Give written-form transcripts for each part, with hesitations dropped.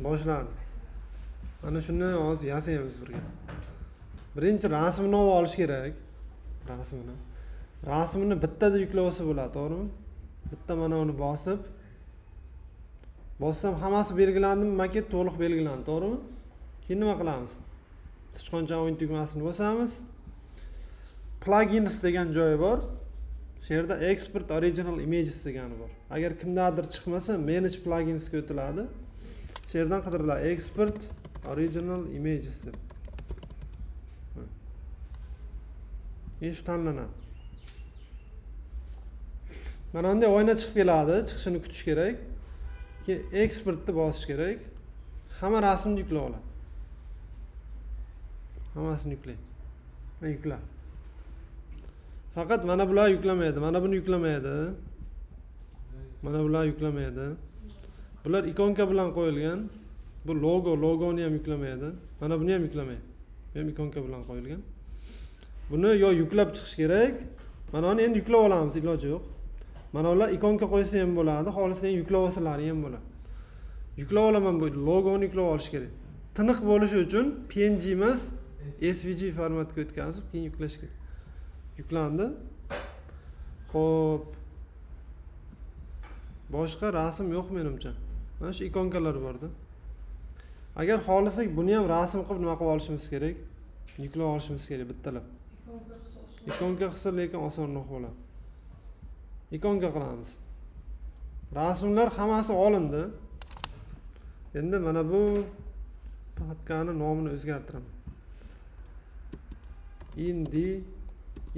Boshladi. Ana shuni hozir yasaymiz birga. Birinchi rasmini olib olish kerak. Rasmini. Rasmini bittada yuklab olsa bo'ladi, to'g'rimi? Bitta mana uni bossam hammasi belgilandimi? Maket to'liq belgilandi, to'g'rimi? Keyin nima qilamiz? Sichqoncha o'yin tugmasini bosamiz. Plugins degan joyi bor. Shu yerda Export Original Images degani bor. Agar kimdadir chiqmasa, Manage Plugins ga o'tiladi. Shu yerdan qidiriladi Export Original Images deb. Shu tanlanadi. Mana bunday oyna chiqib keladi, chiqishini kutish kerak. Keyin Exportni bosish kerak. Hamma rasmni yuklab oladi. Hammasini yuklang. Mana yukla. Faqat mana bular yuklamaydi, mana buni yuklamaydi. Mana bular yuklamaydi. Bular ikonka bilan qo'yilgan. Bu logoni ham yuklamaydi. Mana buni ham yuklamaydi. Bu ham ikonka bilan qo'yilgan. Buni yo yuklab chiqish kerak. Mana uni endi yuklab olamiz, iloji yo'q. Mana ular ikonka qo'ysa ham bo'ladi, xolisdan yuklab olsalar ham bo'ladi. Yuklab olaman, bu logoni yuklab olish kerak. Tiniq bo'lishi uchun PNG emas, SVG formatga o'tkazib, keyin yuklash kerak. Yuklandi. Xo'p. Boshqa rasm yo'q menimcha. Mana shu ikonkalar borda. Agar xohlasak buni ham rasm qilib nima qilib olishimiz kerak? Yuklab olishimiz kerak bittalab. Ikonka qilsa lekin osonroq bo'ladi. Ikonka qilamiz. Rasmlar hammasi olindi. Endi mana bu papkani nomini o'zgartiraman.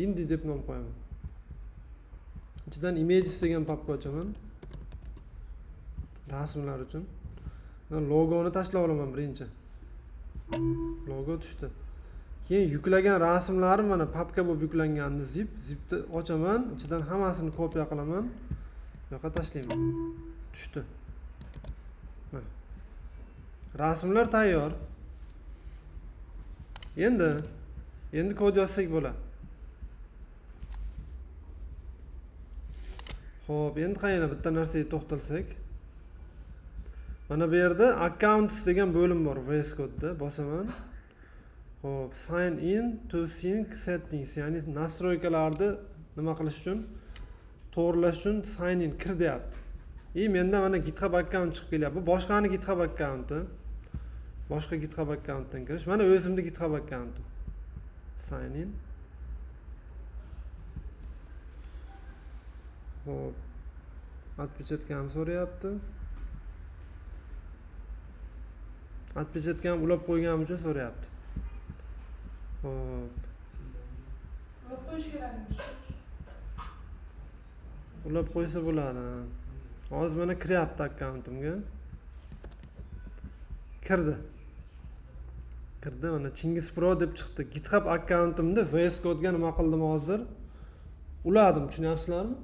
Indi deb nom qo'yaman. Ichidan images degan papka ochaman. Rasmlar uchun. Logoni tashlab olaman birinchi. Logo tushdi. Keyin yuklagan rasmlarim mana papka bo'lib yuklanganini zipni ochaman, ichidan hammasini kopiya qilaman. Bu yoqqa tashlayman. Tushdi. Mana. Rasmlar tayyor. Endi kod yozsak bo'ladi. Xo'p, endi qayerga bitta narsaga to'xtalsak. Mana bu yerda accounts degan bo'lim bor VS Code'da, bosaman. Xo'p, sign in to sync settings, ya'ni nastroykalarni nima qilish uchun, to'g'rilash uchun sign in kir deyapti. Menda mana GitHub account chiqib kelyapti. Bu boshqani GitHub accounti. Boshqa GitHub accountdan kirish. Mana o'zimning GitHub accountim. Sign in. Xo'p. Отпечаткам so'rayapti. Отпечаткам ulab qo'yganim uchun so'rayapti. Xo'p. Ulab qo'yish kerakmi? Ulab qo'ysa bo'ladi. Hozir mana kiryapti accountimga. Kirdi. Mana Chingiz Pro deb chiqdi. GitHub accountimda VS Code ga nima qildim hozir? Uladim, tushunyapsizlarmi?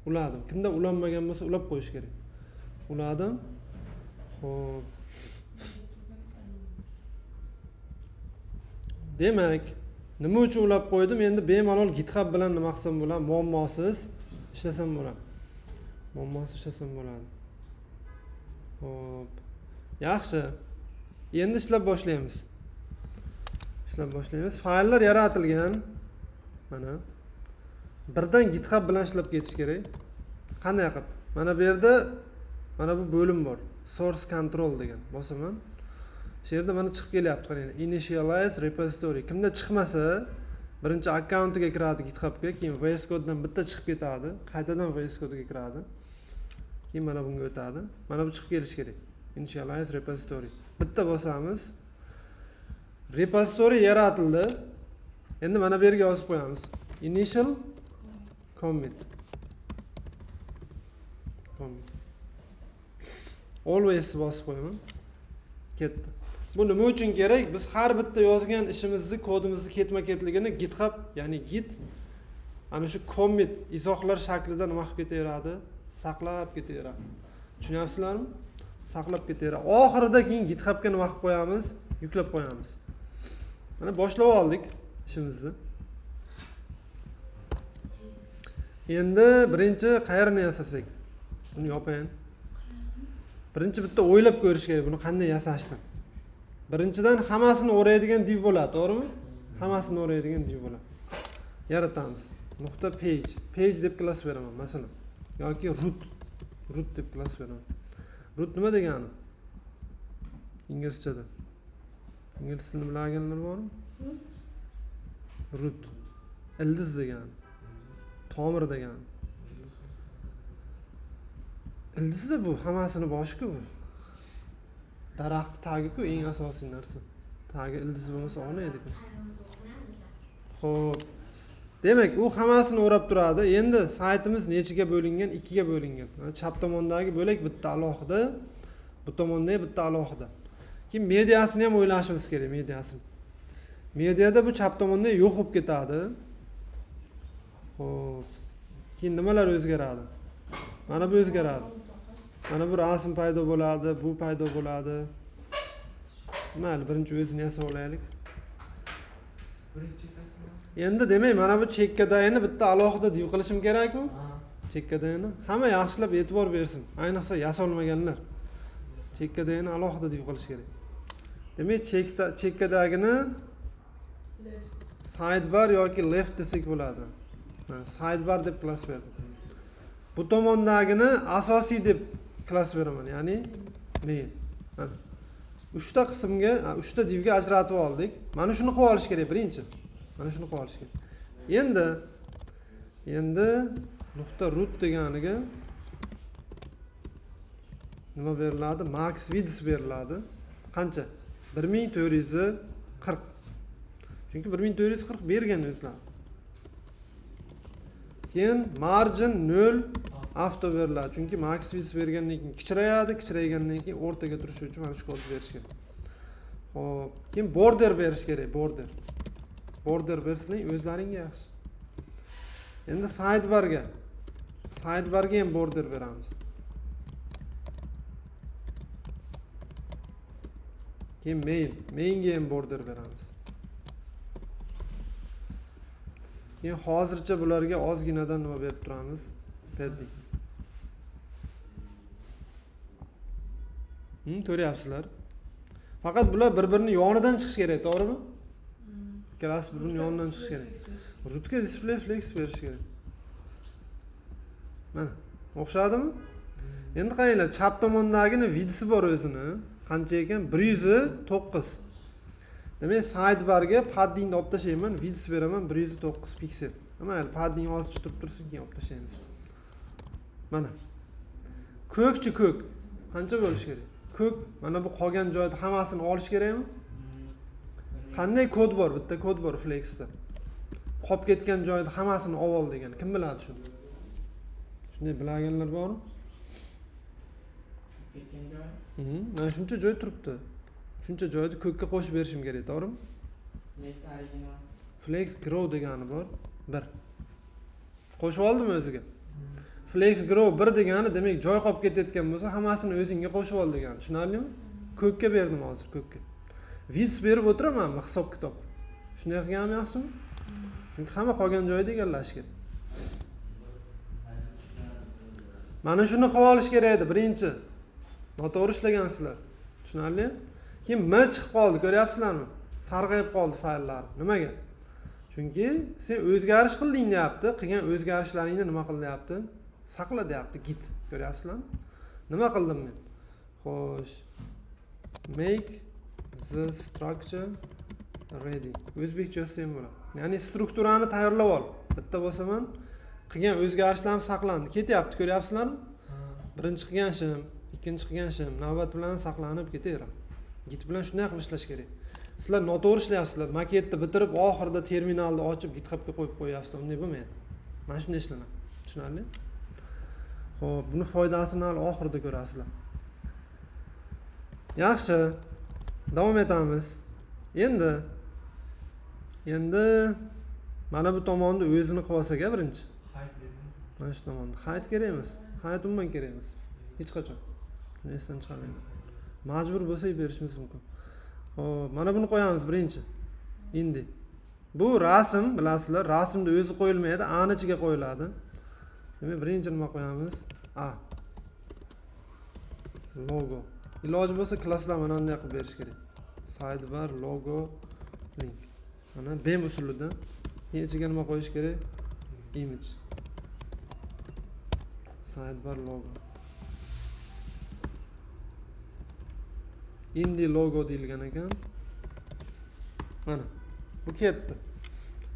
Uladim. Kimda ulanmagan bo'lsa ulab qo'yish kerak. Uladim. Xo'p. Demak, nima uchun ulab qo'ydim? Endi bemalol GitHub bilan nima qilsam bo'ladi? Muammosiz ishlasam bo'ladi. Xo'p. Yaxshi. Endi ishlab boshlaymiz. Fayllar yaratilgan. Mana. Birdan GitHub bilan ishlab ketish kerak. Qanday qilib? Mana bu yerda mana bu bo'lim bor. Source control degan. Bosaman. Shu yerda mana chiqib kelyapti, qarang. Initialize repository. Kimda chiqmasa, birinchi accountiga kiradi GitHubga, keyin VS Code dan bitta chiqib ketadi, qaytadan VS Code ga kiradi. Keyin mana bunga o'tadi. Mana bu chiqib kelish kerak. Initialize repository. Bitta bosamiz. Repository yaratildi. Endi mana bu yerga yozib qo'yamiz. Initial commit. Always bosib qo'yaman. Ketdi. Bu nima uchun kerak? Biz har bitta yozgan ishimizni, kodimizni ketma-ketligini GitHub, ya'ni Git ana shu commit izohlar shaklida nima qilib ketaveradi? Saqlab ketaveradi. Tushunyapsizlarmi? Saqlab ketaveradi. Oxirida keyin GitHubga nima qilib qo'yamiz? Yuklab qo'yamiz. Mana boshlab oldik ishimizni. Endi birinchi qayerni yasasak? Buni yopayin. Birinchi bitta o'ylab ko'rish kerak buni qanday yasashni. Birinchidan hammasini o'raydigan div bo'ladi, to'g'rimi? Hammasini o'raydigan div bo'ladi. Yaratamiz. Nuqta page. Page deb klass beraman, masalan. Yoki root. Root deb klass beraman. Root nima degani? Inglizchada. Ingliz tilini bilganlar bormi? Root. Ildiz degani. Tomir degani. Ildiz bu hammasini boshi-ku bu. Daraxtni tagi-ku eng asosiy narsa. Tagi ildiz bo'lmasa olmaydi-ku. Xo'p. Demak, u hammasini o'rab turadi. Endi saytimiz nechiga bo'lingan? 2 ga bo'lingan. Chap tomondagi bo'lak bitta alohida, bu tomondagi bitta alohida. Keyin mediasini ham o'ylashimiz kerak, mediasini. Mediada bu chap tomonda yo'q bo'lib ketadi. Xo'p. Keyin nimalar o'zgaradi? Mana bu o'zgaradi. Mana bu rasm paydo bo'ladi, bu paydo bo'ladi. Mayli, birinchi o'zini yasab olaylik. Endi demak, mana bu chekkadagini bitta alohida div qilishim kerakmi? Chekkadagini hamma yaxshilab e'tibor bersin. Ayniqsa yasolmaganlar. Chekkadagini alohida div qilish kerak. Demak, chekkadagini sidebar yoki left desak bo'ladi. Sidebar deb klass berdim. Bu tomondagini asosiy deb klass beraman, ya'ni main. Mana 3 ta qismga, 3 ta divga ajratib oldik. Mana shuni qilib olish kerak birinchi. Mana shuni qilib olish kerak. Endi nuqta root deganiga nima beriladi? Max width beriladi. Qancha? 1440. Chunki 1440 bergan o'zlar. Keyin margin 0 avto beriladi. Chunki max width bergandan keyin kichrayadi, kichraygandan keyin o'rtaga turishi uchun mana shu kodni berish kerak. Xo'p, keyin border berish kerak, border. Border bersang o'zlaringga yaxshi. Endi sidebarga ham border beramiz. Keyin mainga ham border beramiz. Keyin hozircha bularga ozginadan nima berib turamiz? Padding. Ko'ryapsizlar? Faqat bular bir-birini yonidan chiqish kerak, to'g'rimi? Ikkalasi bir-birini yonidan chiqish kerak. Rootga display flex berish kerak. Mana, o'xshadimi? Endi qaranglar, chap tomondagini width'i bor o'zini. Qancha ekan? 109. Demak, sidebarga paddingni olib tashlayman, width beraman 109 piksel. Mayli, padding ozchi tursin, keyin olib tashlaymiz. Mana. Ko'kchi ko'k. Qancha bo'lish kerak? Ko'k, mana bu qolgan joyda hammasini olish kerakmi? Qanday kod bor? Bitta kod bor Flexda. Qolib ketgan joyda hammasini ol degan. Kim biladi shuni? Shunday bilganlar bormi? Ketgan joy? Mana shuncha joy turibdi. Shuncha joyni ko'kka qo'shib berishim kerak, to'g'rimi? Flex original. Flex grow degani bor. 1. Qo'shib oldim o'ziga. Flex grow 1 degani demak joy qolib ketayotgan bo'lsa, hammasini o'zingga qo'shib ol degani. Tushunarlimi? Ko'kka berdim hozir, ko'kka. Width berib o'tiramanmi hisob-kitob? Shunday qilganim yaxshimi? Chunki hamma qolgan joyda egallash kerak. Mana shuni qilib olish kerak edi, birinchi. Noto'g'ri ishlagansizlar. Tushunarli? Keyin m chiqib qoldi, ko'ryapsizlarmi? Sarg'ayib qoldi fayllar. Nimaga? Chunki sen o'zgarish qilding deyapti, qilgan o'zgarishlaringni nima qil deyapti? Saqla deyapti, git. Ko'ryapsizlarmi? Nima qildim men? Xo'sh. Make the structure ready. O'zbekcha yozsam bo'ladi. Ya'ni strukturani tayyorlab ol. Bitta bo'lsa ham qilgan o'zgarishlarimiz saqlandi. Ketyapti, ko'ryapsizlarmi? Birinchi qilgan ishim, ikkinchi qilgan ishim navbat bilan saqlanib ketaveradi. Git bilan shunday qilib ishlash kerak. Sizlar noto'g'ri ishlayapsizlar. Maketni bitirib, oxirida terminalni ochib GitHubga qo'yib qo'yapsizlar. Unday bo'lmaydi. Mana shunday ishlanadi. Tushunarli? Xo'p, buni foydasini oxirida ko'rasizlar. Yaxshi. Davom etamiz. Endi mana bu tomonni o'zini qilib olsak-a birinchi. Mana shu tomonda. Height kerak emas. Height umuman kerak emas. Hech qachon. Buni esdan chiqarmayman. Majbur bo'lsak berishimiz mumkin. Xo'p, mana buni qo'yamiz birinchi. Endi bu rasm, bilasizlar, rasmda o'zi qo'yilmaydi, a ni ichiga qo'yiladi. Demak, birinchi nima qo'yamiz? A. logo. Iloji bo'lsa klasslar mana bunday qilib berish kerak. Sidebar logo link. Mana BEM usulida ichiga nima qo'yish kerak? Image. Sidebar logo. Indie logo deyilgan ekan. Mana bu ketdi.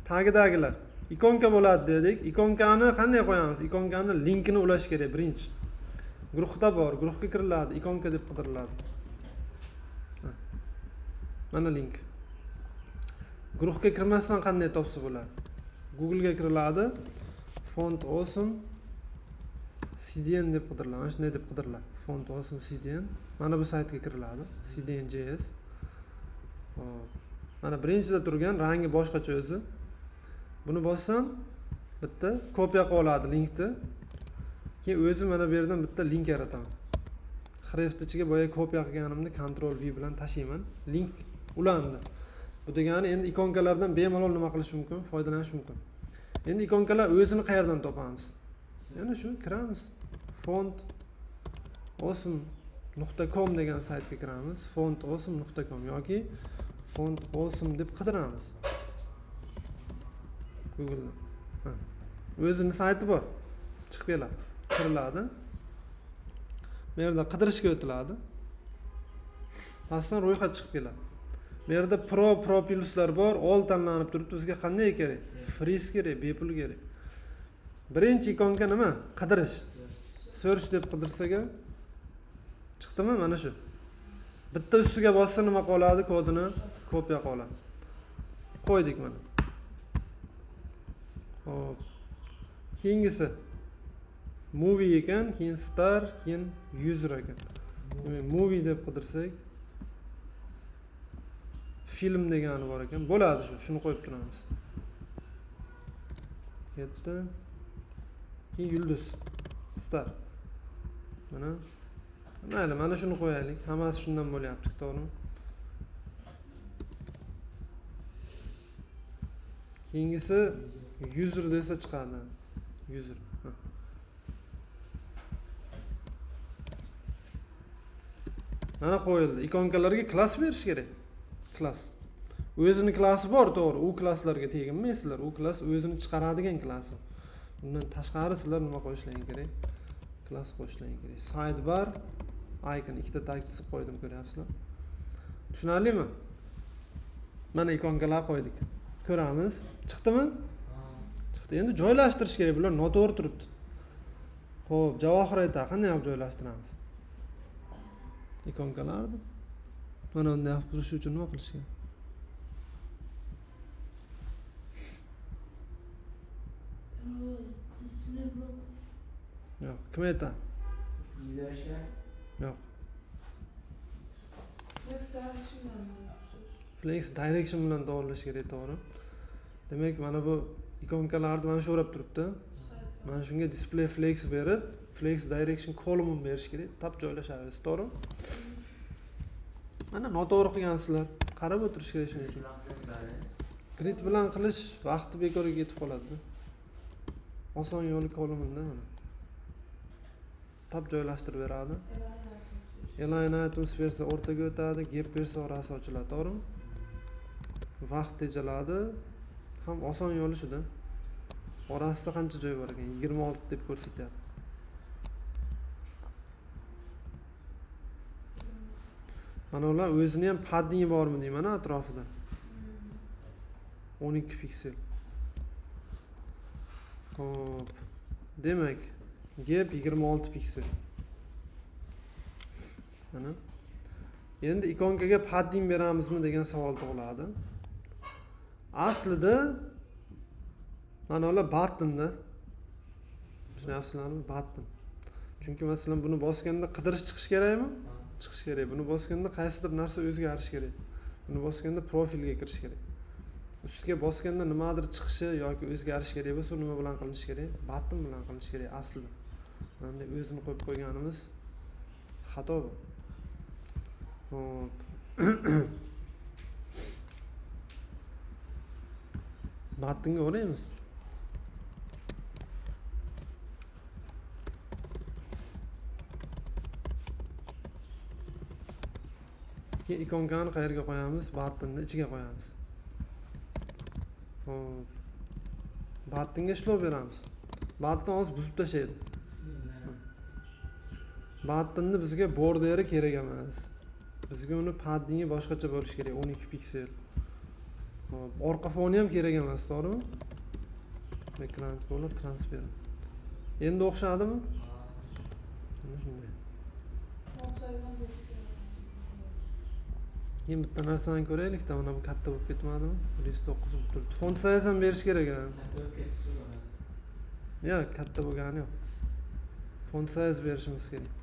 Tagidagilar ikonka bo'ladi dedik. Ikonkani qanday qo'yamiz? Ikonkani linkini ulash kerak birinchi. Guruhda bor, guruhga kiriladi, ikonka deb qidiriladi. Mana link. Guruhga kirmasdan qanday topsa bo'ladi? Google ga kiriladi. Font awesome CDN deb qidiriladi. Mana shunday deb qidiriladi. Font awesome CDN. Mana bu saytga kiriladi. CDN.js. Mana birinchida turgan rangi boshqacha o'zi. Buni bossam bitta kopiya qilib oladi linkni. Keyin o'zim mana bu yerdan bitta link yarataman. Hreft ichiga boya kopiya qilganimni Ctrl V bilan tashlayman. Link ulandi. Bu degani endi ikonkalardan bemalol nima qilish mumkin? Foydalanish mumkin. Endi ikonkalar o'zini qayerdan topamiz? Yana shu kiramiz. Font awesome.com degan saytga kiramiz. fontawesome.com yoki font awesome deb qidiramiz. Google. O'zini sayti bor. Chiqib keladi. Kiriladi. Bu yerda qidirishga o'tiladi. Pastdan ro'yxat chiqib keladi. Bu yerda Pro pluslar bor, all tanlanib turibdi. Bizga qanday kerak? Freeze kerak, bepul kerak. Birinchi ikonka nima? Qidirish. Search deb qidirsak chiqdimi? Mana shu. Bitta ustiga bossa nima qoladi? Kodini kopiya qoladi. Qo'ydik mana. Hop. Keyingisi movie ekan, keyin star, keyin user ekan. Movie deb qidirsak film degani bor ekan. Bo'ladi shu. Shuni qo'yib turamiz. Ketdi. Keyin yulduz. Star. Mayli, mana shuni qo'yaylik. Hammasi shundan bo'lyapti, to'g'rimi? Keyingisi user desa chiqadi. User. Mana qo'yildi. Ikonkalarga klass berish kerak. Klass. O'zini klassi bor, to'g'ri. U klasslarga teginmaysizlar. U klass o'zini chiqaradigan klassi. Bundan tashqari sizlar nima qo'yishlaring kerak? Klass qo'yishlaring kerak. Sidebar icon ikkita tag chizib qo'ydim, ko'ryapsizlar. Tushunarlimi? Mana ikonkalar qo'ydik. Ko'ramiz. Chiqdimi? Chiqdi. Endi joylashtirish kerak. Bular noto'g'ri turibdi. Xo'p, Javohir aytadi, qanday qilib joylashtiramiz? Ikonkalarni mana bunday qilib turish uchun nima qilish kerak? Display block. Yo'q, kim aytadi? Yuzlashga Yo'q. Flex direction bilan Flex direction bilan to'g'rilash kerak, to'g'ri. Demak, mana bu ikonkalarni mana shu o'rab turibdi. Mana shunga display flex berib, flex direction column berish kerak. Tap joylashadi, to'g'ri? Mana noto'g'ri qilgansizlar. Qarab o'tirish kerak shuning uchun. Grid bilan qilish vaqti bekorga ketib qoladi. Oson yo'li columnda mana. Tap joylashtirib beradi. Align items bersa o'rtaga o'tadi, gap bersa orasi ochiladi, to'g'rimi? Vaqt tejaladi. Ham oson yo'li shuda. Orasida qancha joy bor ekan? 26 deb ko'rsatyapti. Mana ular o'zini ham padding bormi deyman atrofida. 12 piksel. Xo'p. Demak, gap 26 piksel. Mana. Endi ikonkaga padding beramizmi degan savol tug'iladi. Aslida mana ular buttonda. Tushunyapsizlarmi? Button. Chunki masalan buni bosganda qidirish chiqish kerakmi? Chiqish kerak. Buni bosganda qaysidir narsa o'zgarish kerak. Buni bosganda profilga kirish kerak. Ustiga bosganda nimadir chiqishi yoki o'zgarish kerak bo'lsa, nima bilan qilinish kerak? Button bilan qilinish kerak aslida. Mana o'zini qo'yib qo'yganimiz xato bu. Hop. Buttonga o'raymiz. Keyin ikonkani qayerga qo'yamiz? Buttonning ichiga qo'yamiz. Xo'p. Buttonga ishlov beramiz. Button hozir buzib tashlaydi. Buttonning bizga borderi kerak emas. Bizga uni paddingi boshqacha bo'lishi kerak, 12 piksel. Xo'p, orqa foni ham kerak emas, to'g'rimi? Background color transfer. Endi o'xshadimi? Mana shunday. Font size'dan berish kerak. Keyin bitta narsani ko'raylik-da, mana bu katta bo'lib ketmadimi? 109 bo'lib turibdi. Font size ham berish kerak a. Yo'q, katta bo'lgani yo'q. Font size berishimiz kerak.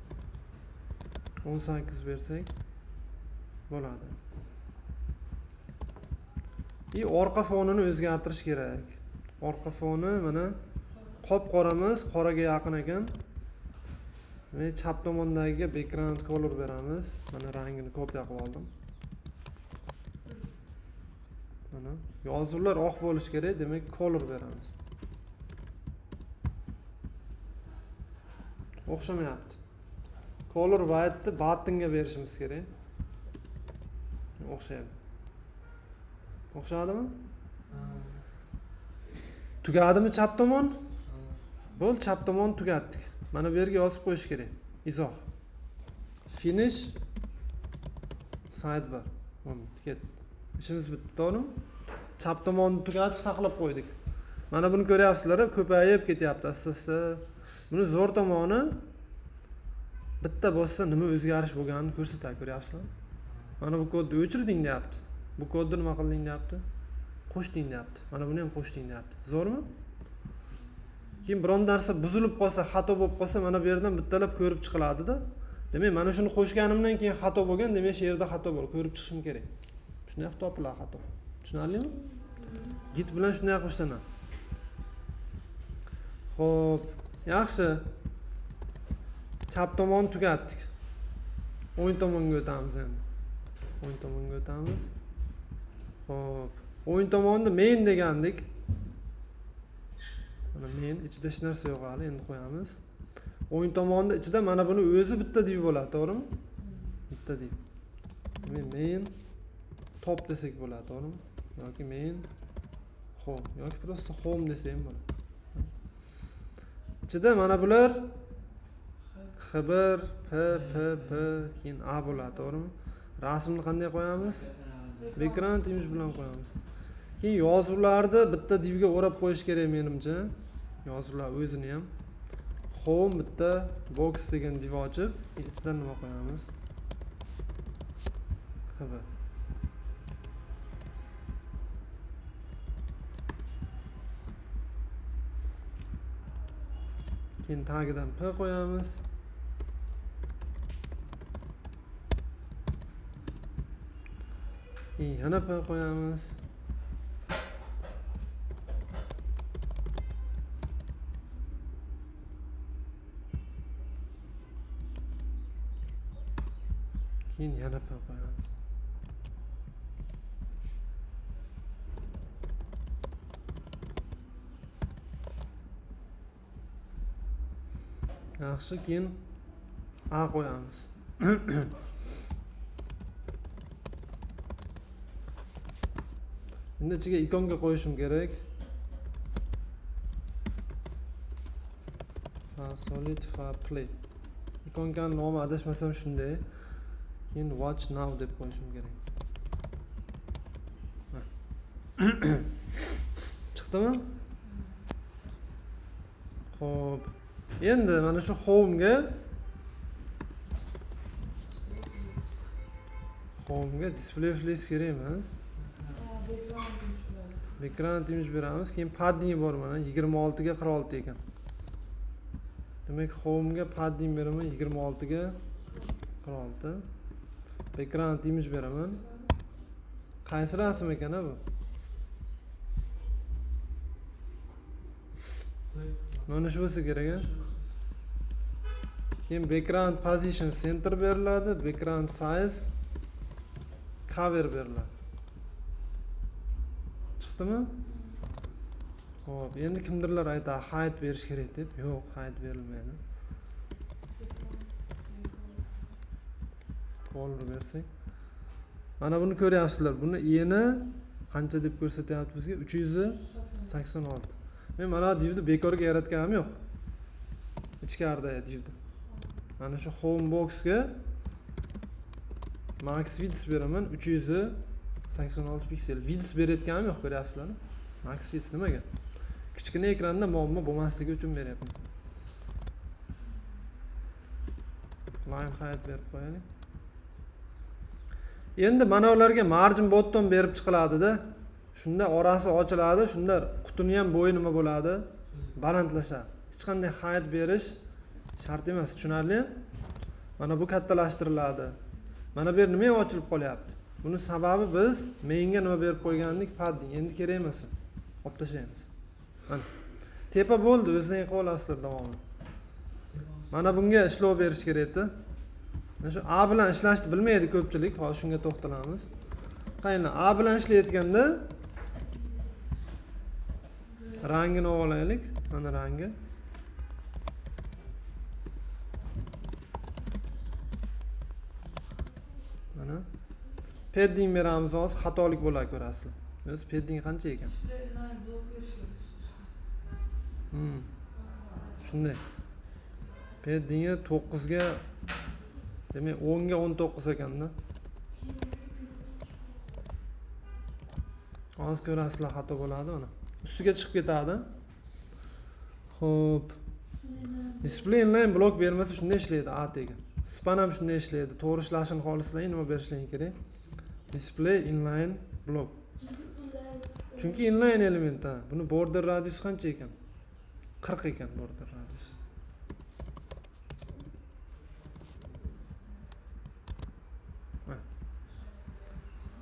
18 bersak bo'ladi. Orqa fonini o'zgartirish kerak. Orqa foni mana qop-qoramiz, qoraga yaqin ekan. Men chap tomondagiga background color beramiz. Mana rangini kopiya qilib oldim. Mana yozuvlar oq bo'lishi kerak, demak color beramiz. O'xshamayapti. Color white'ni buttonga berishimiz kerak. O'xshaydi. O'xshadimi? Tugadimi chap tomon? Bo'l, chap tomon tugatdik. Mana bu yerga yozib qo'yish kerak. Izoh. Finish sidebar. Ketdi. Ishimiz bitdi, to'g'rimi? Chap tomonni tugatib saqlab qo'ydik. Mana buni ko'ryapsizlar, ko'payib ketyapti asta-asta. Buni zo'r tomoni bitta bossa nima o'zgarish bo'lganini ko'rsatadi, ko'ryapsizlar? Mana bu kodni o'chirding deyapti. Bu kodni nima qilding deyapti? Qo'shding deyapti. Mana buni ham qo'shding deyapti. Zo'rmi? Keyin biron narsa buzilib qolsa, xato bo'lib qolsa, mana bu yerdan bittalab ko'rib chiqiladi-da. Demak, mana shuni qo'shganimdan keyin xato bo'lgan, demak, shu yerda xato bor, ko'rib chiqishim kerak. Shunday qilib topiladi xato. Tushunarlimi? Git bilan shunday qilib ishlanadi. Xo'p, yaxshi. Chap tomonni tugatdik. O'ng tomonga o'tamiz endi. O'ng tomonga o'tamiz. Xo'p, o'ng tomonni main degandik. Mana main ichida hech narsa yo'q hali, endi qo'yamiz. O'ng tomonni ichida mana buni o'zi bitta div bo'ladi, to'g'rimi? Bitta div. Main top desak bo'ladi, to'g'rimi? Yoki main home yoki prosta home desak ham bo'ladi. Ichida mana bular X1, P, keyin A bo'ladi, to'g'rimi? Rasmni qanday qo'yamiz? Background image bilan qo'yamiz. Keyin yozuvlarni bitta divga o'rab qo'yish kerak menimcha. Yozuvlar o'zini ham. Home bitta box degan div ochib, ichidan nima qo'yamiz? X1. Keyin tagidan P qo'yamiz. Keyin yana P qo'yamiz. Keyin yana P qo'yamiz. Yaxshi, keyin A qo'yamiz. Endi ichiga ikonga qo'yishim kerak. Solid play. Ikonkaning nomi adashmasam shunday. Keyin watch now deb qo'yishim kerak. Chiqdimi? Xo'p. Endi mana shu home'ga display flash kerak emas. Background image beramiz. Keyin padding bor mana 26 ga 46 ekan. Demak, home'ga padding beraman 26 ga 46. Background image beraman. Qaysi rasm ekan bu? Mana shu bo'lsa kerak a. Keyin background position center beriladi, background size cover beriladi. Chiqdimi? Xo'p, endi kimdirlar aytadi, height berish kerak deb. Yo'q, height berilmaydi. Color bersak. Mana buni ko'ryapsizlar. Buni eni qancha deb ko'rsatyapti bizga? 386. Men mana divni bekorga yaratganim yo'q. Ichkarida divni. Mana shu home boxga max width beraman 386 piksel. Width berayotganim yo'q, ko'ryapsizlarmi? Max width nimaga? Kichkina ekranda muammo bo'lmasligi uchun beryapman. Line height berib qo'yaylik. Endi mana ularga margin button berib chiqiladi-da. Shunda orasi ochiladi, shunda qutini ham bo'yi nima bo'ladi? Balandlashadi. Hech qanday height berish shart emas, tushunarli? Mana bu kattalashtiriladi. Mana bu yer nima ochilib qolyapti? Buni sababi biz menga nima berib qo'ygandik? Padding. Endi kerak emas. Olib tashlaymiz. Mana tepa bo'ldi, o'zingizlar qilib olasizlar davomini. Mana bunga ishlov berish kerak-da. Mana shu A bilan ishlashni bilmaydi ko'pchilik. Hozir shunga to'xtalamiz. Qayna A bilan ishlayotganda rangini olaylik. Mana rangi. Mana padding beramiz, hozir xatolik bo'lar ko'rasizlar. O'zi padding qancha ekan? Shunday. Paddingi 9 ga, demak 10 ga 19 ekanda. Hozir ko'rasizlar, xato bo'ladi mana. Ustiga chiqib ketadi. Xo'p. Display inline blok bermasa shunday ishlaydi, A degan. Span ham shunday ishlaydi. To'g'ri ishlashini xohlasalaring nima berishlaring kerak? Display inline block. Chunki inline element ha. Buni border radius qancha ekan? 40 ekan border radius.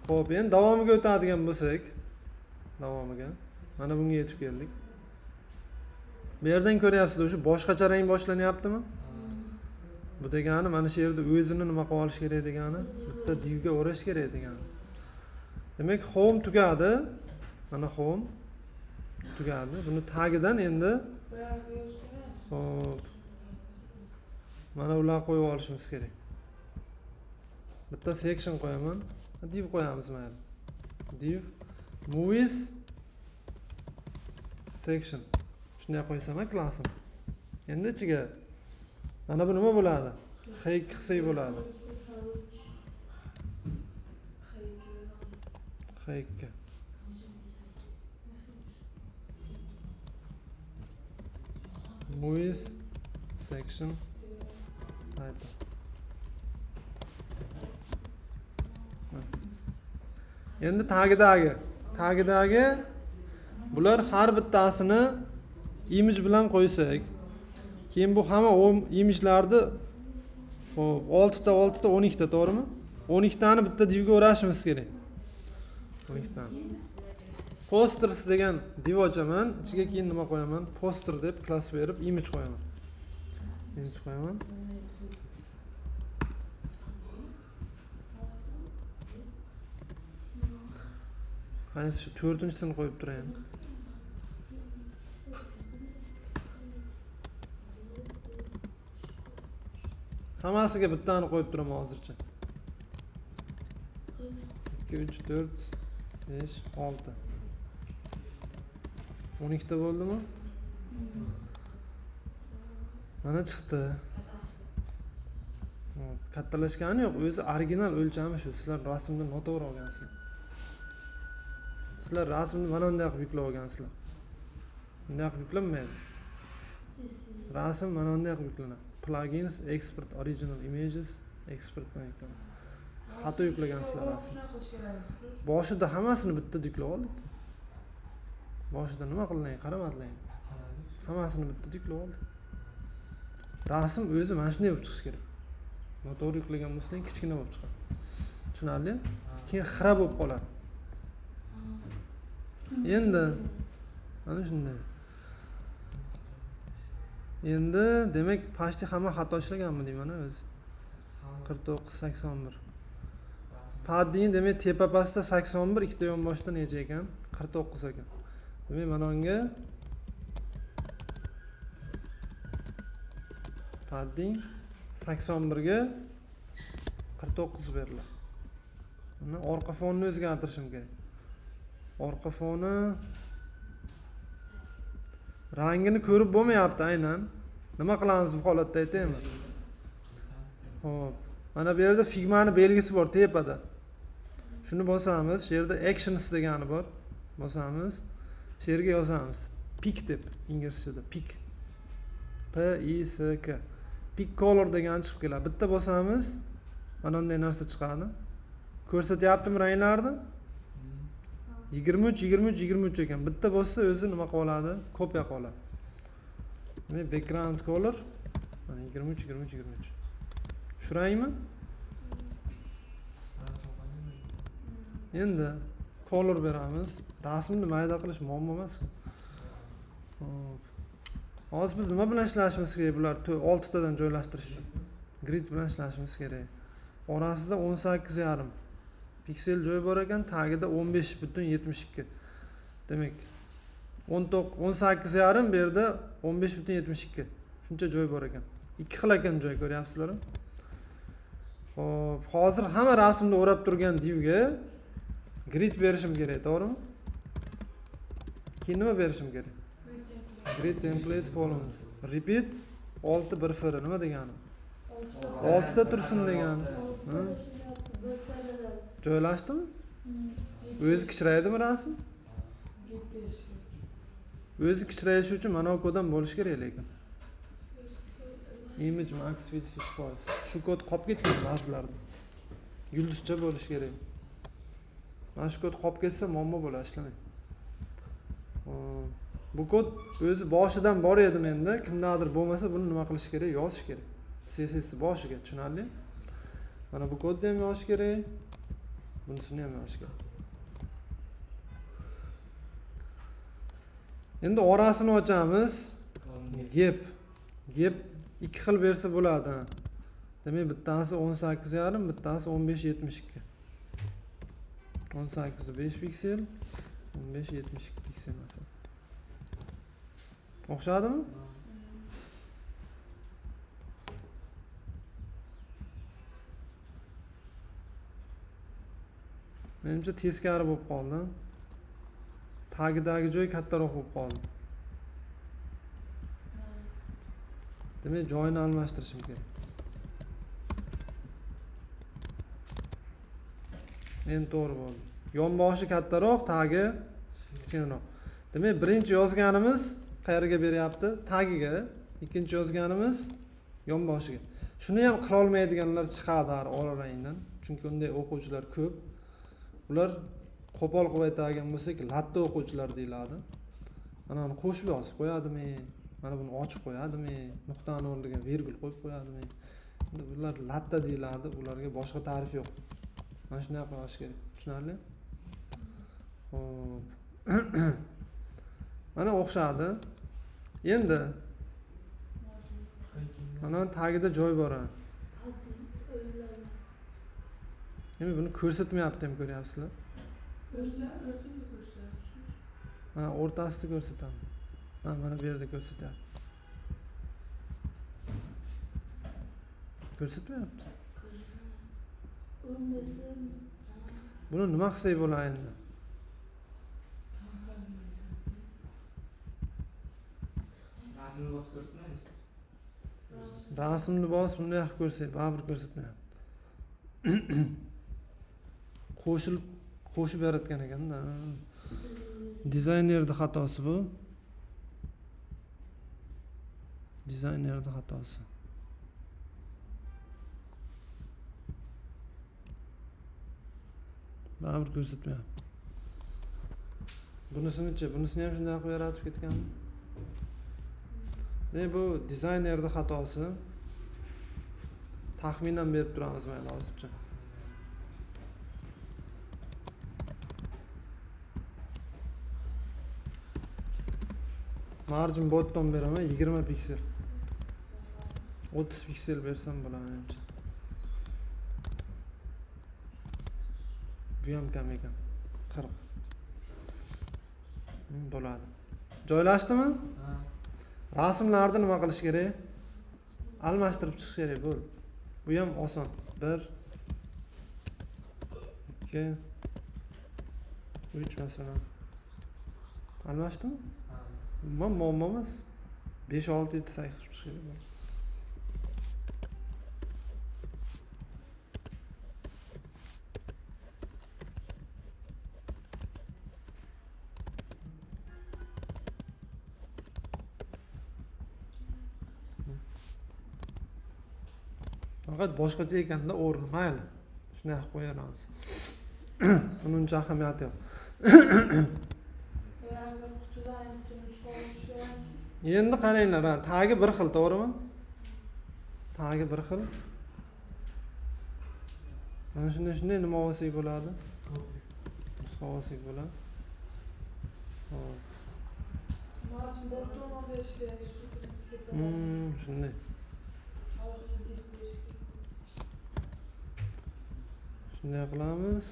Xo'p, endi davomiga o'tadigan bo'lsak, davomiga mana bunga yetib keldik. Bu yerdan ko'ryapsizlar, shu boshqacha rang boshlanyaptimi? Bu degani mana shu yerda o'zini nima qilib olish kerak degani, bitta divga o'rash kerak degani. Demak, home tugadi. Mana home tugadi. Buni tagidan endi xo'p. Mana ularni qo'yib olishimiz kerak. Bitta section qo'yaman. Div qo'yamiz mayli. Div movies section. Shunday qo'ysam klassim. Endi ichiga mana bu nima bo'ladi? H2 qilsak bo'ladi. H2. Movies section title. Endi tagidagi bular har bittasini image bilan qo'ysak, keyin bu hamma image'larni hop 6 ta 12 ta, to'g'rimi? 12 tani bitta divga o'rashimiz kerak. 12 tani. Posters degan div ochaman, ichiga keyin nima qo'yaman? Poster deb klass berib image qo'yaman. Image qo'yaman. Qaysi shu 4-sini qo'yib turayin. Hammasiga bittani qo'yib turaman hozircha. 2 3 4 5 6. 12 ta bo'ldimi? Mana chiqdi. Kattalashgani yo'q, o'zi original o'lchami shu. Sizlar rasmni noto'g'ri olgansizlar. Sizlar rasmni mana bunday qilib yuklab olgansizlar. Bunday qilib yuklanmaydi. Rasm mana bunday qilib yuklanadi. Plugins, export original images, export bilan yuklanadi. Xato yuklagansizlar rasm. Boshida hammasini bitta yuklab oldik. Boshida nima qildik? Qaramadinglar. Hammasini bitta yuklab oldik. Rasm o'zi mana shunday bo'lib chiqishi kerak. Noto'g'ri yuklagan bo'lsang kichkina bo'lib chiqadi. Tushunarli? Keyin xira bo'lib qoladi. Endi mana shunday. Endi demak pashti hamma xato ishlaganmi deyman o'zi. 49 81. Padding demak tepa pastda 81, ikkita yonboshda necha ekan? 49 ekan. Demak mana unga padding 81 ga 49 beriladi. Buni orqa fonni o'zgartirishim kerak. Orqa foni rangini ko'rib bo'lmayapti aynan. Nima qilamiz bu holatda aytaymi? Xo'p. Mana bu yerda Figma'ning belgisi bor tepada. Shuni bosamiz. Shu yerda actions degani bor. Bosamiz. Shu yerga yozamiz. Pick deb inglizchada pick. P I S K. Pick color degani chiqib keladi. Bitta bosamiz. Mana bunday narsa chiqadi. Ko'rsatyaptimi ranglarni? 23 23 23 ekan. Bitta bossa o'zi nima qoladi? Kopiya qoladi. Demak, background color mana 23 23 23. Shu rangmi? Endi color beramiz. Rasmni mayda qilish muammo emas-ku. Xo'p. Hozir biz nima bilan ishlashimiz kerak? Bular 6 tadan joylashtirish uchun grid bilan ishlashimiz kerak. Orasida 18,5 piksel joy bor ekan, tagida 15,72. Demak, 18,5 bu yerda 15,72. Shuncha joy bor ekan. Ikki xil ekan joy, ko'ryapsizlarmi? Xo'p, hozir hamma rasmni o'rab turgan divga grid berishim kerak, to'g'rimi? Keyin nima berishim kerak? Grid template columns. Repeat 6 bir fr nima degani? 6 ta tursin degani. Joylashdimi? O'zi kichiraydimi rasm? O'zi kichirayishi uchun mana bu koddan bo'lish kerak lekin. Image max width 6%. Shu kod qolib ketgan ba'zilarda. Yulduzcha bo'lish kerak. Mana shu kod qolib ketsa muammo bo'ladi, ishlamaydi. Bu kod o'zi boshidan bor edi menda. Kimdadir bo'lmasa buni nima qilish kerak? Yozish kerak. CSS boshiga, tushunarli? Mana bu kodni ham yozish kerak. Bunisini ham yozish kerak. Endi orasini ochamiz. Gap ikki xil bersa bo'ladi. Demak, bittasi 18,5, bittasi 15,72. 18 5 piksel, 15,72 piksel masalan. O'xshadimi? Menimcha teskari bo'lib qoldi. Tagidagi joy kattaroq bo'lib qoldi. Demak, joyini almashtirishim kerak. Endi to'g'ri bo'ldi. Yonboshi kattaroq, tagi kichikroq. Demak, birinchi yozganimiz qayerga beryapti? Tagiga. Ikkinchi yozganimiz yonboshiga. Shuni ham qila olmaydiganlar chiqadi orarangdan. Chunki unday o'quvchilar ko'p. Ular qo'pol qilib aytadigan bo'lsak, latta o'quvchilar deyiladi. Mana uni qo'shib yozib qo'yadimi? Mana buni ochib qo'yadimi? Nuqtani o'rniga virgul qo'yib qo'yadimi? Endi bular latta deyiladi, ularga boshqa ta'rif yo'q. Mana shunday qilib yozish kerak. Tushunarli? Xo'p. Mana o'xshadi. Endi mana tagida joy bor. Demak, buni ko'rsatmayapti ham, ko'ryapsizlar? Ha, o'rtasida ko'rsataman. Ha, mana bu yerda ko'rsatyapti. Ko'rsatmayapti. Buni nima qilsak bo'ladi endi? Rasmni bosib ko'rsatmaymiz. Rasmni bosib bunday qilib ko'rsak, baribir ko'rsatmayapti. Qo'shib yaratgan ekanda. Dizaynerning xatosi bu. Dizaynerning xatosi. Baribir ko'rsatmayapti. Bunisini-chi, bunisini ham shunday qilib yaratib ketganmi? Bu dizaynerning xatosi. Taxminan berib turamiz mayli hozircha. Margin bottom beraman 20 piksel. 30 piksel bersam bo'ladi menimcha. Bu ham kam ekan. 40. Bo'ladi. Joylashdimi? Ha. Rasmlarni nima qilish kerak? Almashtirib chiqish kerak bo'ldi. Bu ham oson. 1 2 3 masalan. Almashdimi? Ha. Umuman muammo emas. 5 6 7 8 qilib chiqadi. Faqat boshqacha ekanda o'rni mayli. Shunday qilib qo'yamiz. Uni uncha ahamiyati yo'q. Yani bir kutudan nusxa olishgan. Endi qaranglar, ha, tagi bir xil, to'g'rimi? Tagi bir xil. Mana shunday nima olsak bo'ladi? Nusxa olsak bo'ladi. Hop. Marcin bottom berish kerak shu. Shunday. Shunday qilamiz.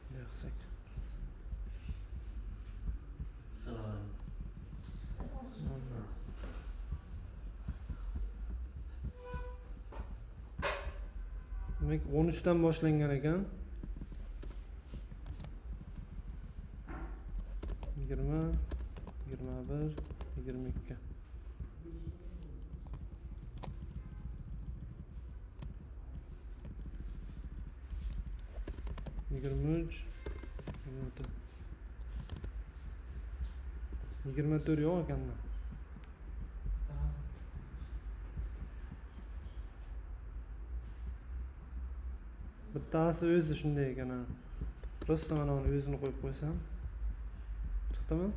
Bunday qilsak. Demak 13 dan boshlangan ekan. 20, 21, 22. Yigirma uch, 24 yo'q ekanda. Bittasi o'zi shunday ekan. Prosta mana uni o'zini qo'yib qo'ysam. Chiqdimi?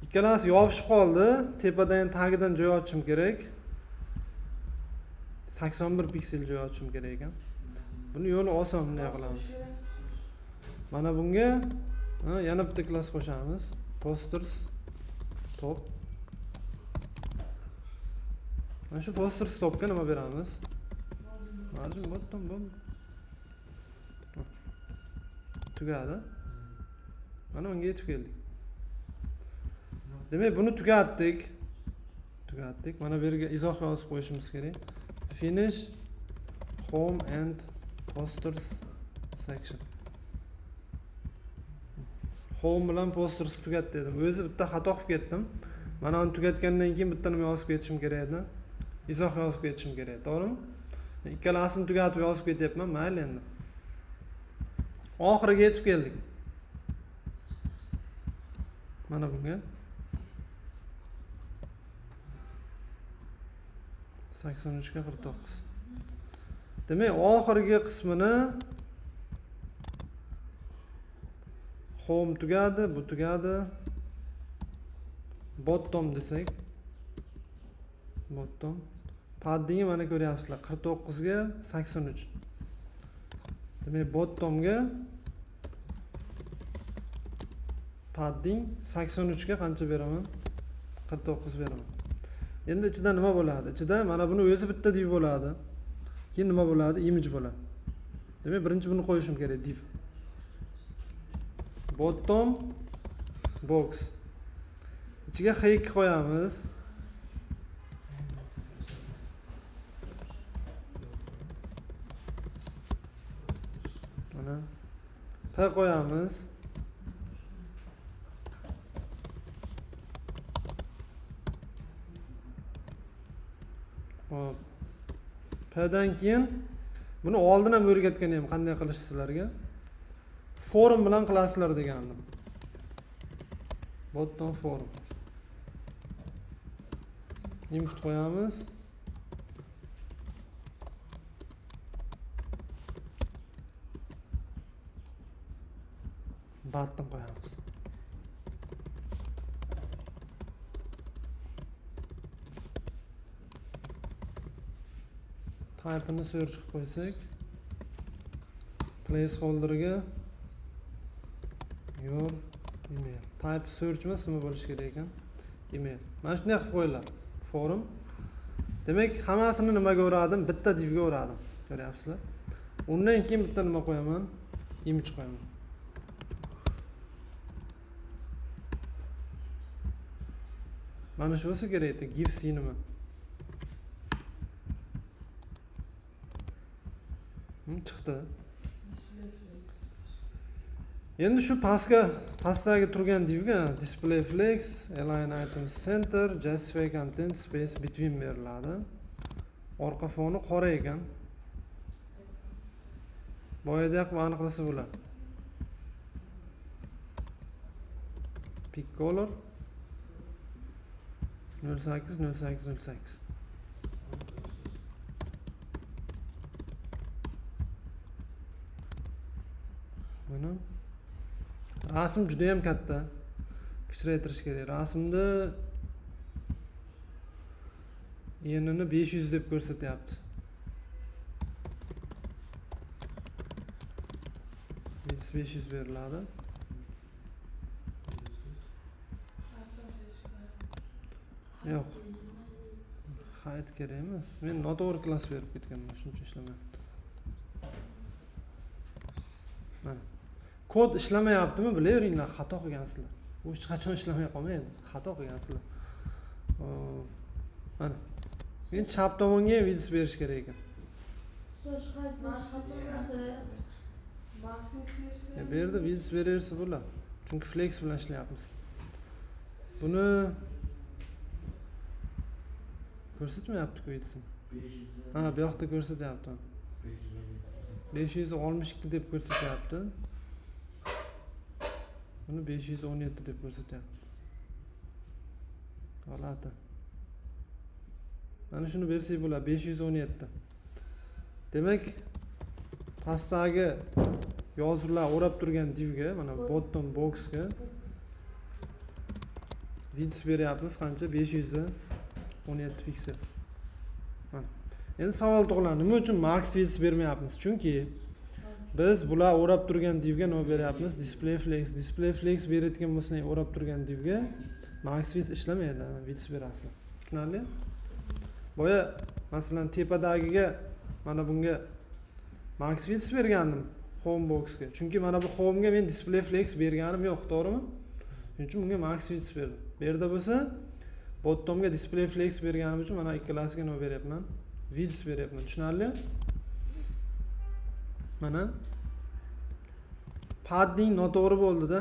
Ikkalasi yopishib qoldi. Tepadan tagidan joy ochishim kerak. 81 piksel joy ochishim kerak ekan. Buni yo'li oson, bunday qilamiz. Mana bunga yana bitta klass qo'shamiz. Posters top. Mana shu posters topga nima beramiz? Margin bottom bu. Tugadi. Mana unga yetib keldik. Demak, buni tugatdik. Mana bu yerga izoh yozib qo'yishimiz kerak. Finish home and posters section. Home bilan posters tugatdi dedim. O'zi bitta xato qilib ketdim. Mana uni tugatgandan keyin bitta nima yozib ketishim kerak edi. Izoh yozib ketishim kerak, to'g'rimi? Ikkalasini tugatib yozib ketyapman, mayli endi. Oxiriga yetib keldik. Mana bunga 83 ga 49. Demak, oxirgi qismini home tugadi, bu tugadi. Bottom desak, bottom. Paddingni mana ko'ryapsizlar, 49 ga 83. Demak, bottomga padding 83 ga qancha beraman? 49 beraman. Endi ichida nima bo'ladi? Ichida mana buni o'zi bitta div bo'ladi. Keyin nima bo'ladi? Image bo'ladi. Demak, birinchi buni qo'yishim kerak, div. Bottom box. Ichiga h2 qo'yamiz. Mana p qo'yamiz. Hop. P'dan keyin buni oldin ham o'rgatgan edim, qanday qilish sizlarga. Forum bilan qilasizlar degandim. Bottom forum. Input qo'yamiz. Button qo'yamiz. Type'ni search qilib qo'ysak, placeholder'ga your email. Type search emas, nima bo'lishi kerak ekan? Email. Mana shunday qilib qo'yiladi. Forum. Demak, hammasini nimaga o'radim? Bitta divga o'radim. Ko'ryapsizlar? Undan keyin bitta nima qo'yaman? Image qo'yaman. Mana shu bo'lsa kerak edi. Gives nima? Chiqdi. Display flex. Endi shu pastdagi turgan divga display flex, align items center, justify content space between beriladi. Orqa foni qora ekan. Boyadaq aniqlasa bo'ladi. Pick color 080808. Mana rasm juda ham katta. Kichraytirish kerak. Rasmda enini 500 deb ko'rsatyapti. 500 beriladi. Yo'q. Hayt kerak emas. Men noto'g'ri klass berib ketganman, shuncha ishlamayapti. Mana. Kod ishlamayaptimi bilaveringlar, xato qilgansizlar. U hech qachon ishlamay qolmaydi. Xato qilgansizlar. Mana. Men chap tomonga ham vidis berish kerak ekan. Bu yerda vidis beraversa bo'ladi. Chunki flex bilan ishlayapmiz. Buni ko'rsatmayapti-ku vidisini. Ha, bu yoqda ko'rsatyapti. 562 deb ko'rsatyapti. Buni 517 deb ko'rsatyapti. G'alati. Mana shuni bersak bo'ladi, 517. Demak, pastdagi yozuvlar o'rab turgan divga, mana bottom boxga vidis beryapmiz qancha? 517 piksel. Mana. Endi savol tug'iladi, nima uchun max vidis bermayapmiz? Chunki biz bular o'rab turgan divga nima beryapmiz? Display flex. Display flex berayotgan bo'lsak, o'rab turgan divga max vidis ishlamaydi, vidis berasizlar. Tushunarli? Boya masalan tepadagiga mana bunga max vidis bergandim home boxga. Chunki mana bu home'ga men display flex berganim yo'q, to'g'rimi? Shuning uchun bunga max vidis berdim. Bu yerda bo'lsa bottomga display flex berganim uchun mana ikkalasiga nima beryapman? Vidis beryapman. Tushunarli? Mana padding noto'g'ri bo'ldi-da.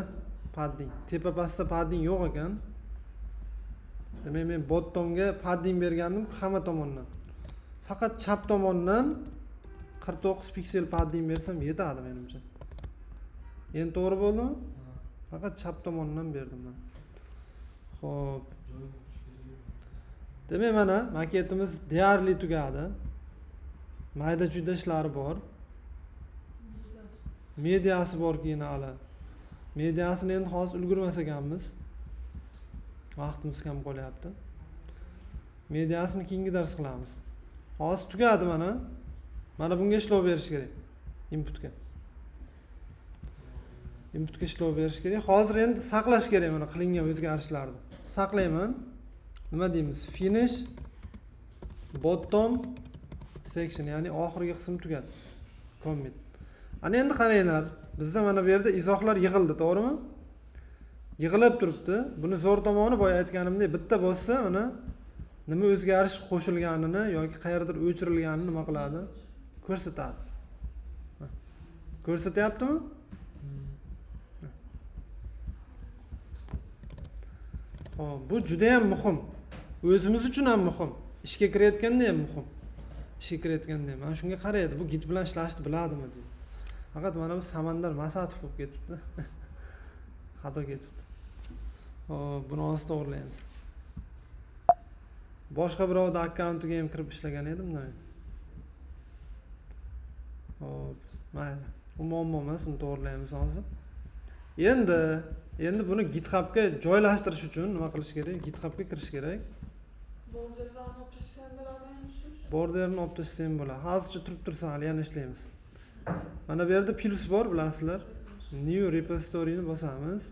Padding. Tepa pastda padding yo'q ekan. Demak men bottomga padding bergandim hamma tomondan. Faqat chap tomondan 49 piksel padding bersam yetadi menimcha. Endi to'g'ri bo'ldimi? Faqat chap tomondan berdim men. Xo'p. Demak mana maketimiz deyarli tugadi. Mayda-chuyda ishlari bor. Mediasi bor keyin hali. Mediasini endi hozir ulgurmas ekanmiz. Vaqtimiz kam qolyapti. Mediasini keyingi dars qilamiz. Hozir tugadi mana. Mana bunga ishlov berish kerak. Inputga. Inputga ishlov berish kerak. Hozir endi saqlash kerak mana qilingan o'zgarishlarni. Saqlayman. Nima deymiz? Finish bottom section, ya'ni oxirgi qism tugadi. Commit. Ana endi qaranglar. Bizda mana bu yerda izohlar yig'ildi, to'g'rimi? Yig'ilib turibdi. Buni zo'r tomoni boya aytganimdek bitta bo'lsa, mana nima o'zgarish qo'shilganini yoki qayerdir o'chirilganini nima qiladi? Ko'rsatadi. Ko'rsatyaptimi? Xo'p, bu juda ham muhim. O'zimiz uchun ham muhim. Ishga kirayotganda ham muhim. Ishga kirayotganda ham. Mana shunga qaraydi. Bu git bilan ishlashni biladimi deydi. Faqat mana bu Samandar Masatov bo'lib ketibdi. Xato ketibdi. Xo'p, buni hozir to'g'rilaymiz. Boshqa birovda akkauntiga ham kirib ishlagan edim-da men. Xo'p, mayli. Bu muammo emas, uni to'g'rilaymiz hozir. Endi buni GitHubga joylashtirish uchun nima qilish kerak? GitHubga kirish kerak. Borderlarni olib tashlashni biladimisiz? Borderni olib tashlashim bo'ladi. Hozircha turib tursa hali yana ishlaymiz. Mana bu yerda plus bor, bilasizlar. New repositoryni bosamiz.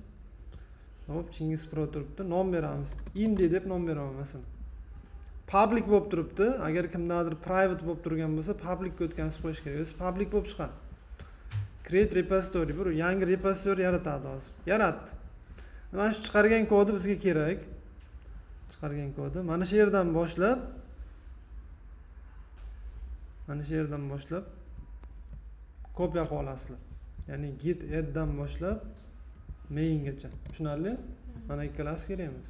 Hop, Chingiz Pro turibdi. Nom beramiz. Indi deb nom beraman masalan. Public bo'lib turibdi. Agar kimdadir private bo'lib turgan bo'lsa, public ga o'tkazib qo'yish kerak. O'zi public bo'lib chiqadi. Create repository, bir yangi repository yaratadi hozir. Yaratdi. Mana shu chiqargan kodi bizga kerak. chiqargan kodi. Mana shu yerdan boshlab kopiya qilib olasizlar. Ya'ni git adddan boshlab maingacha. Tushunarli? Mana ikkalasi kerak emas.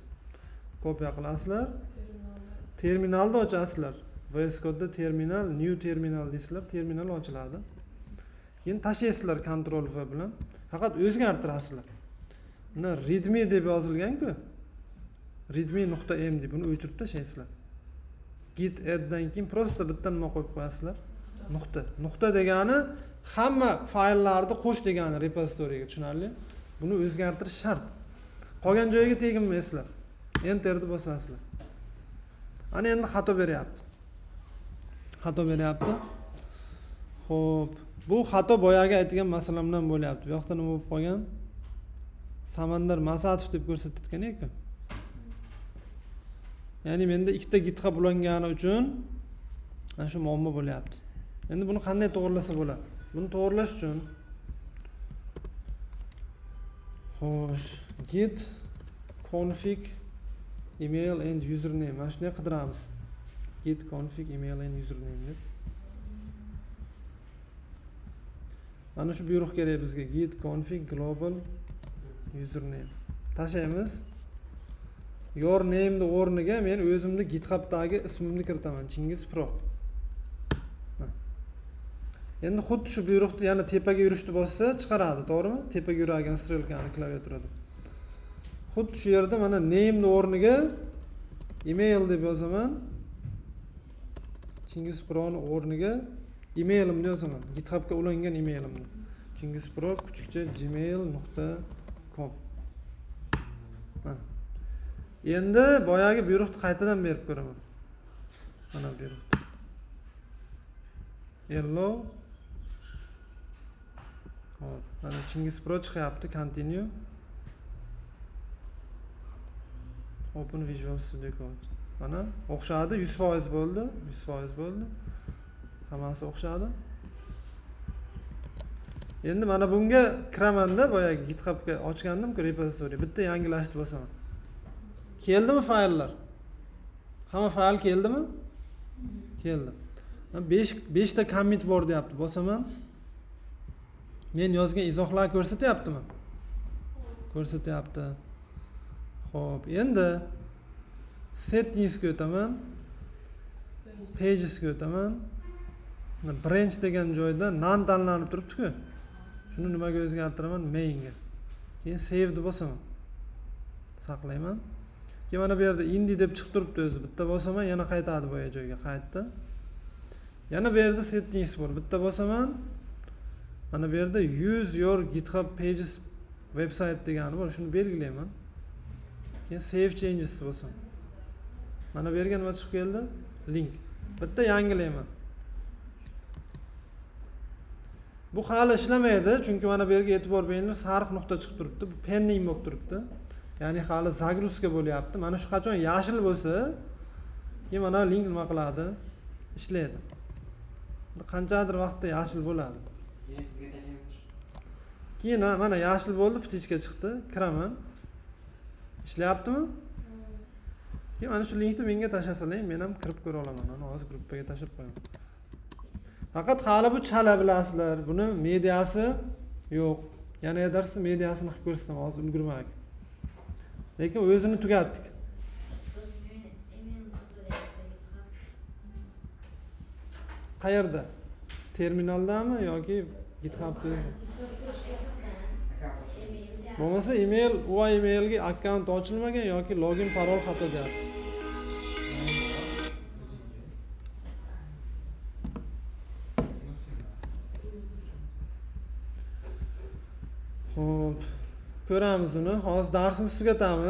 Kopiya qilasizlar. Terminalda ochasizlar. VS Code'da terminal, new terminal deysizlar, terminal ochiladi. Keyin tashlaysizlar Ctrl V bilan. Faqat o'zgartirasizlar. Buni readme deb yozilgan-ku. readme.m deb buni o'chirib tashlaysizlar. Git adddan keyin prosta bitta nima qo'yib qo'yasizlar? Nuqta. Nuqta degani hamma fayllarni qo'sh degani repozitoriyaga, tushunarli? Buni o'zgartirish shart. Qolgan joyiga teginmaysizlar. Enterni bosasizlar. Ana endi xato beryapti. Xo'p, bu xato boyagi aytgan masalamdan bo'lyapti. Bu yoqda nima bo'lib qolgan? Samandar Masatov deb ko'rsatayotgan ekan. Ya'ni menda ikkita GitHub ulangani uchun mana shu muammo bo'lyapti. Endi buni qanday to'g'rilasa bo'ladi? Buni to'g'rilash uchun xo'sh, git config email and username. Mana shunday qidiramiz. Git config email and username deb. Mana shu buyruq kerak bizga. Git config global username. Tashlaymiz. Your name ni o'rniga men o'zimni GitHub'dagi ismimni kiritaman. Chingiz Pro. Endi xuddi shu buyruqni yana tepaga yurishni bossa chiqaradi, to'g'rimi? Tepaga yuragan strelkani klaviaturada. Xuddi shu yerda mana name ni o'rniga email deb yozaman. Chingiz Pro ni o'rniga emailimni yozaman. GitHub'ga ulangan emailimni. chingizpro@gmail.com. Endi boyagi buyruqni qaytadan berib ko'raman. Mana buyruq. Hello. Hop, mana Chingiz Pro chiqyapti, continue. Open Visual Studio Code. Mana o'xshadi, 100% bo'ldi, 100% bo'ldi. Hammasi o'xshadi. Endi mana bunga kiramanda, boyagi GitHub'ga ochgandim-ku repozitoriy. Bitta yangilashni bosaman. Keldimi fayllar? Hamma fayl keldimi? Keldi. 5 ta commit bor deyapti. Bosaman. Men yozgan izohlar ko'rsatyaptimi? Ko'rsatyapti. Xo'p, endi settingsga o'taman. Pagesga o'taman. Branch degan joyda none tanlanib turibdi-ku. Shuni nimaga o'zgartiraman? Mainga. Keyin save deb bosaman. Saqlayman. Keyin mana bu yerda indi deb chiqib turibdi o'zi. Bitta bosaman, yana qaytadi boya joyga, qaytdi. Yana bu yerda settings bor. Bitta bosaman. Mana bu yerda use your GitHub pages website degani bor. Shuni belgilayman. Keyin save changes bo'lsin. Mana bu yerga nima chiqib keldi? Link. Bitta yangilayman. Bu hali ishlamaydi, chunki mana bu yerga e'tibor beringlar, sariq nuqta chiqib turibdi. Bu pending bo'lib turibdi. Ya'ni hali zagruzka bo'lyapti. Mana shu qachon yashil bo'lsa, keyin mana link nima qiladi? Ishlaydi. Qanchadir vaqtda yashil bo'ladi. Keyin sizga tashlaymiz. Keyin mana yashil bo'ldi, ptichka chiqdi. Kiraman. Ishlayaptimi? Keyin mana shu linkni menga tashlasalar, men ham kirib ko'ra olaman. Mana hozir gruppaga tashlab qo'yaman. Faqat hali bu chala bilasizlar. Buni mediasi yo'q. Yana darsi mediasini qilib ko'rsataman, hozir ulgurmadik. Lekin o'zini tugatdik. Qayerda? Terminaldami yoki GitHub'da? Bo'lmasa email, u emailga akkaunt ochilmagan yoki login parol xato deyapti. Xo'p, ko'ramiz uni. Hozir darsimizni tugatamiz.